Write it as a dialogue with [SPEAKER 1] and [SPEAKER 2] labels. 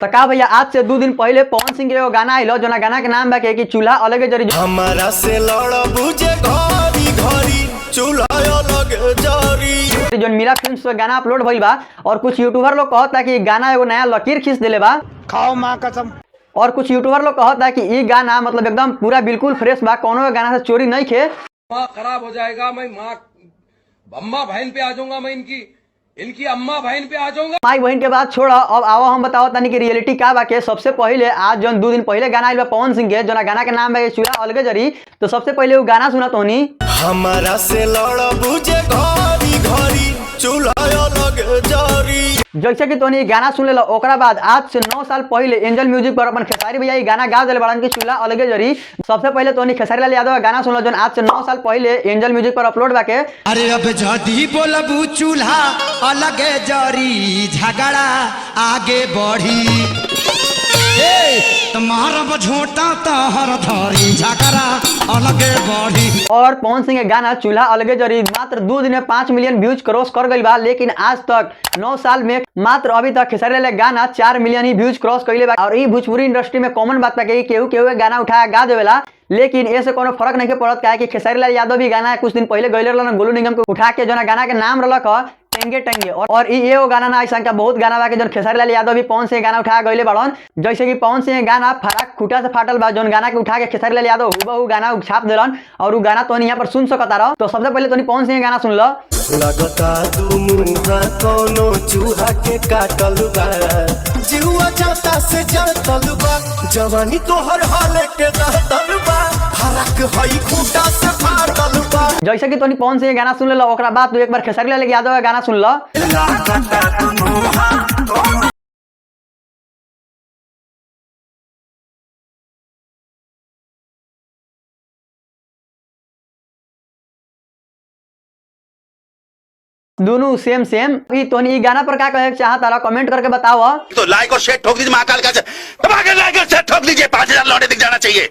[SPEAKER 1] तो का भैया आज से 2 दिन पहले पवन सिंह के एगो गाना आइलो जो गाना के नाम बा कि चूल्हा अलगे जरी।
[SPEAKER 2] हमारा से लड़ बुझे घरी घरी चूल्हा अलगे जरी
[SPEAKER 1] जो मीरा फिल्म्स पे गाना अपलोड भइल बा और कुछ यूट्यूबर लोग कहता कि गाना एगो नया लकीर खींच देले बा।
[SPEAKER 3] खाओ माँ कसम।
[SPEAKER 1] और कुछ यूट्यूबर लोग कहता कि ये गाना मतलब एकदम पूरा बिल्कुल फ्रेश बा, कोनो गाना से चोरी नहीं खे।
[SPEAKER 4] माँ खराब हो जाएगा, मैं माँ अम्मा बहन पे आ जाऊंगा, मैं इनकी अम्मा बहन पे आ जाऊंगा।
[SPEAKER 1] माई बहन के बाद छोड़ा, अब आओ हम बताओ तनी कि रियलिटी का बा के। सबसे पहले आज जो 2 दिन पहले गाना आइल बा पवन सिंह के, जो गाना के नाम है चूल्हा अलगे जरी। तो सबसे पहले वो गाना सुना तोनी।
[SPEAKER 2] हमारा से लड़ बुझे घरी घरी चूल्हा अलगे जरी।
[SPEAKER 1] जैसे कि तोनी गाना सुन लेला, ओकरा बाद आज से 9 साल पहले एंजल म्यूजिक पर अपन खेसारी भैया ये गाना गा दिले बड़न कि चूल्हा अलगे जरी। सबसे पहले तोनी खेसारी लाल यादव गाना सुनलो जो आज से 9 साल पहले एंजल म्यूजिक पर अपलोड बा के।
[SPEAKER 5] अरे अब जदी बोलबू चूल्हा अलगे जरी झगड़ा आगे बढ़ी तुम्हारा झोटा तहर धरी झगड़ा अलगे बढ़ी।
[SPEAKER 1] और पवन सिंह के गाना चूल्हा अलगे जरी मात्र 2 दिन में 5 मिलियन व्यूज क्रॉस कर गई बा। लेकिन आज तक 9 साल में मात्र अभी तक खेसारी लाल गाना 4 मिलियन ही व्यूज क्रॉस कइले बा। और ये भोजपुरी इंडस्ट्री में कॉमन बात बा कि केहू गाना उठाया गा देवेला, लेकिन ऐसे कोनो फर्क नहीं पड़त काहे कि खेसारी लाल यादव भी गाना कुछ दिन पहले गइले रहलन गोलू निगम को उठा के, जो गाना के नाम रहलक टेंगे टेंगे। और ये गाना ना ऐसा का बहुत गाना बा के जो खेसारी लाल यादव भी पवन सिंह गाना उठा गइले बड़न। जैसे कि पवन सिंह गाना फराक खूटा से फाटल बा, जो गाना के उठा के खेसारी लाल यादव हुबहू गाना छाप देलन। और वो गाना तो यहाँ पर सुन सकता रहो। तो सबसे पहले तो पवन सिंह गाना सुन लो।
[SPEAKER 2] लगता तू मुंहा कोनो चूहा के काटल बा, जीवा जाता से जड़तल बा, जवानी तोहर हाल के दहतल बा, फरक हई खूटा से फाटल बा।
[SPEAKER 1] जैसे कि तोनी पवन सिंह गाना सुन लो, ओकरा बाद तू एक बार खेसारी लाल यादव का गाना सुन लो। दोनों सेम तोनी गाना पर क्या कहे चाहता कमेंट करके बताओ।
[SPEAKER 6] तो लाइक और शेयर ठोक दीजिए, महाकाल का दबा के लाइक और शेयर ठोक दीजिए, 5000 लौटे दिख जाना चाहिए।